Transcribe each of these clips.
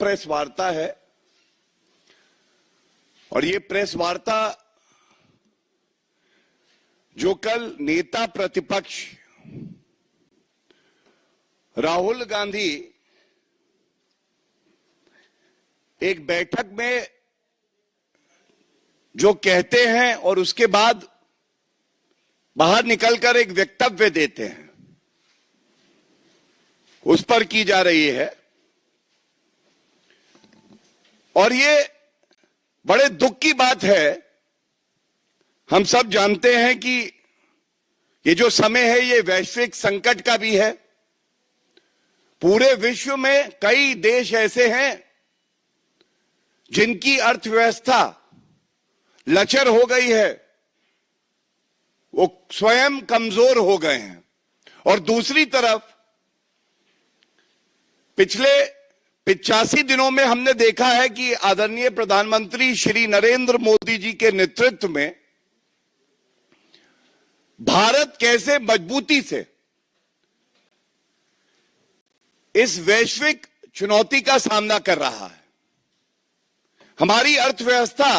Press वार्ता है और ये प्रेस वार्ता जो कल नेता प्रतिपक्ष राहुल गांधी एक बैठक में जो कहते हैं और उसके बाद बाहर निकलकर एक वक्तव्य देते हैं, उस पर की जा रही है। और ये बड़े दुख की बात है। हम सब जानते हैं कि ये जो समय है ये वैश्विक संकट का भी है। पूरे विश्व में कई देश ऐसे हैं जिनकी अर्थव्यवस्था लचर हो गई है, वो स्वयं कमजोर हो गए हैं। और दूसरी तरफ पिछले 85 दिनों में हमने देखा है कि आदरणीय प्रधानमंत्री श्री नरेंद्र मोदी जी के नेतृत्व में भारत कैसे मजबूती से इस वैश्विक चुनौती का सामना कर रहा है। हमारी अर्थव्यवस्था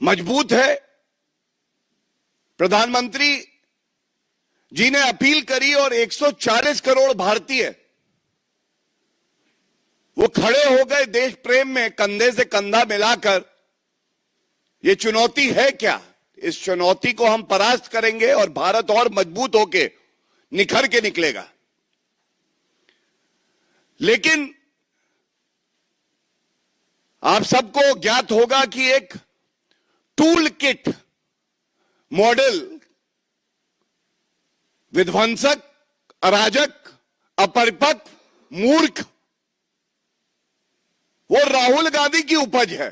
मजबूत है। प्रधानमंत्री जी ने अपील करी और 140 करोड़ भारतीय वो खड़े हो गए देश प्रेम में, कंधे से कंधा मिलाकर। ये चुनौती है क्या? इस चुनौती को हम परास्त करेंगे और भारत और मजबूत होके निखर के निकलेगा। लेकिन आप सबको ज्ञात होगा कि एक टूल किट मॉडल विध्वंसक, अराजक, अपरिपक्व, मूर्ख, वो राहुल गांधी की उपज है।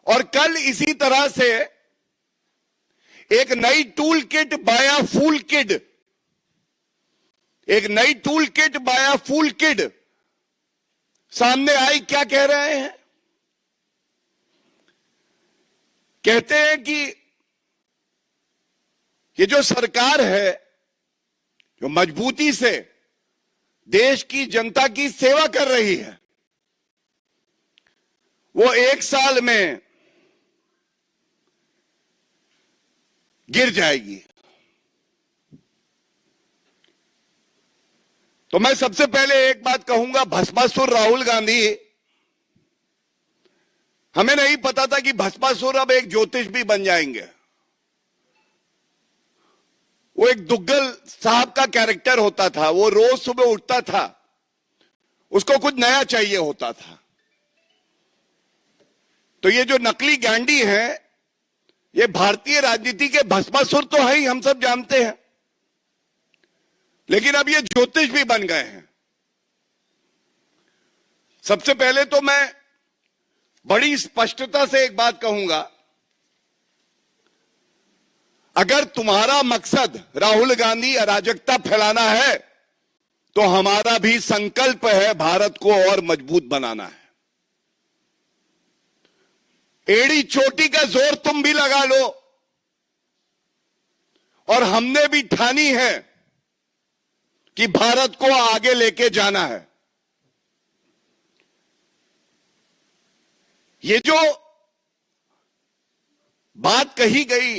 और कल इसी तरह से एक नई टूल किट बाया फूल किड, एक नई टूल किट बाया फूल किड सामने आई। क्या कह रहे हैं? कहते हैं कि ये जो सरकार है जो मजबूती से देश की जनता की सेवा कर रही है, वो 1 साल में गिर जाएगी। तो मैं सबसे पहले एक बात कहूंगा, भस्मासुर राहुल गांधी, हमें नहीं पता था कि भस्मासुर अब एक ज्योतिष भी बन जाएंगे। वो एक दुग्गल साहब का कैरेक्टर होता था। वो रोज सुबह उठता था, उसको कुछ नया चाहिए होता था। तो ये जो नकली गांडी है, ये भारतीय राजनीति के भस्मासुर तो है ही, हम सब जानते हैं। लेकिन अब ये ज्योतिष भी बन गए हैं। सबसे पहले तो मैं बड़ी स्पष्टता से एक बात कहूंगा, अगर तुम्हारा मकसद राहुल गांधी अराजकता फैलाना है तो हमारा भी संकल्प है भारत को और मजबूत बनाना है। एड़ी चोटी का जोर तुम भी लगा लो, और हमने भी ठानी है कि भारत को आगे लेके जाना है। ये जो बात कही गई,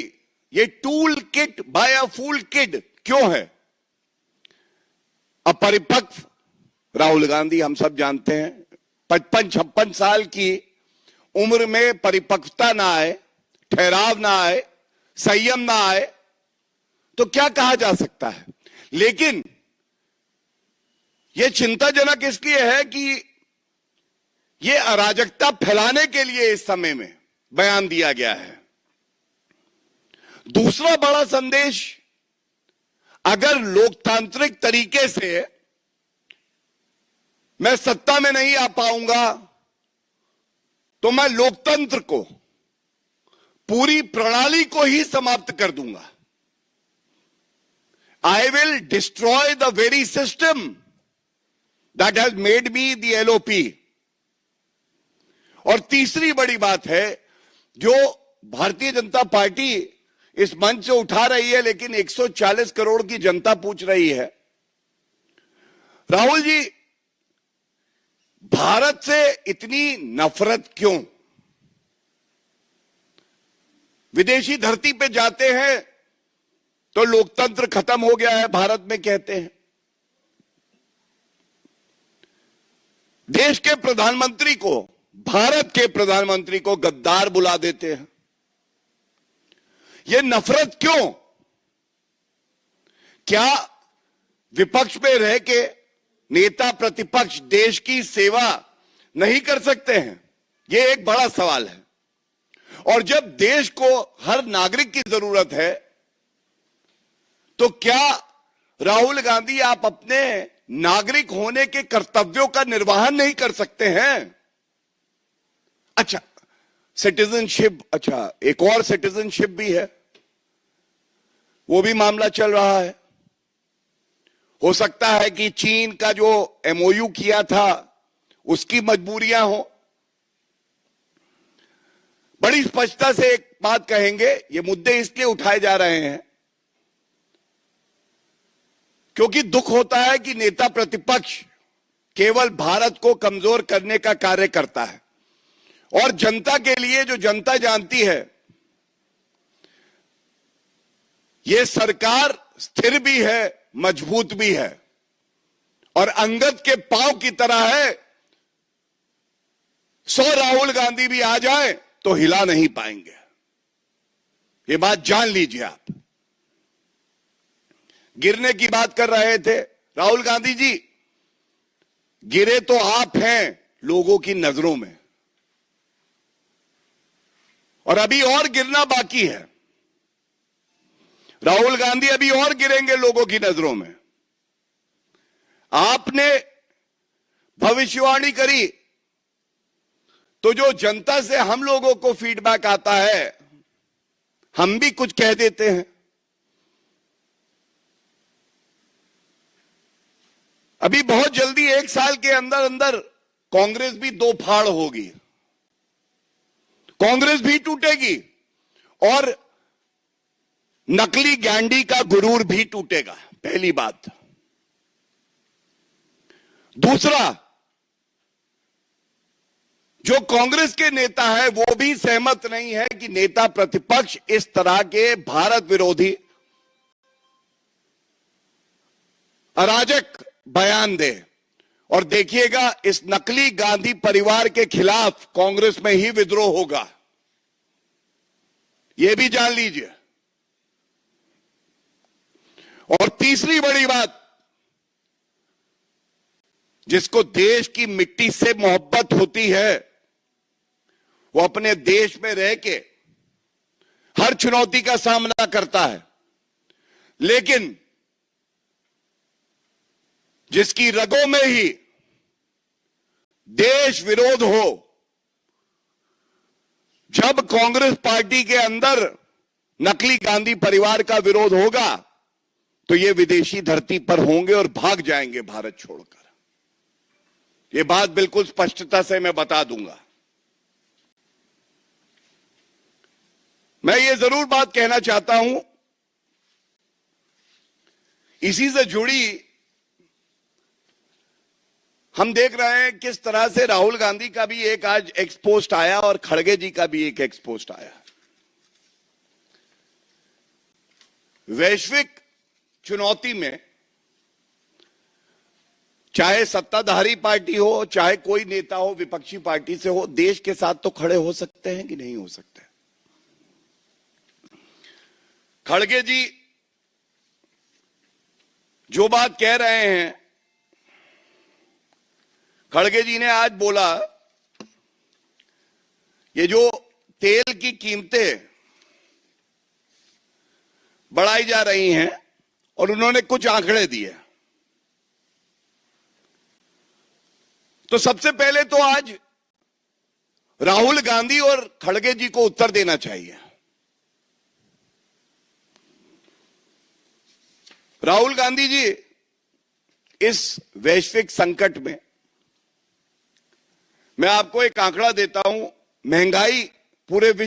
ये टूल किट बाय अ फूल किड क्यों है? अपरिपक्व राहुल गांधी, हम सब जानते हैं, 55-56 साल की उम्र में परिपक्वता ना आए, ठहराव ना आए, संयम ना आए, तो क्या कहा जा सकता है? लेकिन यह चिंताजनक इसलिए है कि यह अराजकता फैलाने के लिए इस समय में बयान दिया गया है। दूसरा बड़ा संदेश, अगर लोकतांत्रिक तरीके से मैं सत्ता में नहीं आ पाऊंगा तो मैं लोकतंत्र को, पूरी प्रणाली को ही समाप्त कर दूंगा। I will destroy the very system that has made me the LOP. और तीसरी बड़ी बात है जो भारतीय जनता पार्टी इस मंच से उठा रही है, लेकिन 140 करोड़ की जनता पूछ रही है, राहुल जी भारत से इतनी नफरत क्यों? विदेशी धरती पे जाते हैं तो लोकतंत्र खत्म हो गया है भारत में कहते हैं। देश के प्रधानमंत्री को, भारत के प्रधानमंत्री को गद्दार बुला देते हैं। यह नफरत क्यों? क्या विपक्ष में रह के नेता प्रतिपक्ष देश की सेवा नहीं कर सकते हैं? यह एक बड़ा सवाल है। और जब देश को हर नागरिक की जरूरत है तो क्या राहुल गांधी आप अपने नागरिक होने के कर्तव्यों का निर्वहन नहीं कर सकते हैं? अच्छा, सिटीजनशिप, अच्छा एक और सिटीजनशिप भी है, वो भी मामला चल रहा है। हो सकता है कि चीन का जो एमओयू किया था उसकी मजबूरियां हो। बड़ी स्पष्टता से एक बात कहेंगे, ये मुद्दे इसलिए उठाए जा रहे हैं क्योंकि दुख होता है कि नेता प्रतिपक्ष केवल भारत को कमजोर करने का कार्य करता है और जनता के लिए, जो जनता जानती है, यह सरकार स्थिर भी है, मजबूत भी है और अंगद के पांव की तरह है। 100 राहुल गांधी भी आ जाए तो हिला नहीं पाएंगे। ये बात जान लीजिए आप। गिरने की बात कर रहे थे राहुल गांधी जी, गिरे तो आप हैं लोगों की नजरों में, और अभी और गिरना बाकी है। राहुल गांधी अभी और गिरेंगे लोगों की नजरों में। आपने भविष्यवाणी करी तो जो जनता से हम लोगों को फीडबैक आता है, हम भी कुछ कह देते हैं। अभी बहुत जल्दी 1 साल के अंदर अंदर कांग्रेस भी 2 फाड़ होगी, कांग्रेस भी टूटेगी और नकली गैंडी का गुरूर भी टूटेगा। पहली बात। दूसरा, जो कांग्रेस के नेता है वो भी सहमत नहीं है कि नेता प्रतिपक्ष इस तरह के भारत विरोधी अराजक बयान दे। और देखिएगा, इस नकली गांधी परिवार के खिलाफ कांग्रेस में ही विद्रोह होगा, यह भी जान लीजिए। और तीसरी बड़ी बात, जिसको देश की मिट्टी से मोहब्बत होती है वो अपने देश में रह के हर चुनौती का सामना करता है, लेकिन जिसकी रगों में ही देश विरोध हो, जब कांग्रेस पार्टी के अंदर नकली गांधी परिवार का विरोध होगा तो ये विदेशी धरती पर होंगे और भाग जाएंगे भारत छोड़कर। ये बात बिल्कुल स्पष्टता से मैं बता दूंगा। मैं ये जरूर बात कहना चाहता हूं, इसी से जुड़ी हम देख रहे हैं किस तरह से राहुल गांधी का भी एक आज एक्सपोस्ट आया और खड़गे जी का भी एक एक्सपोस्ट आया। वैश्विक चुनौती में चाहे सत्ताधारी पार्टी हो, चाहे कोई नेता हो विपक्षी पार्टी से हो, देश के साथ तो खड़े हो सकते हैं कि नहीं हो सकते। खड़गे जी जो बात कह रहे हैं, खड़गे जी ने आज बोला ये जो तेल की कीमतें बढ़ाई जा रही हैं, और उन्होंने कुछ आंकड़े दिए। तो सबसे पहले तो आज राहुल गांधी और खड़गे जी को उत्तर देना चाहिए। राहुल गांधी जी, इस वैश्विक संकट में मैं आपको एक आंकड़ा देता हूं, महंगाई पूरे विश्व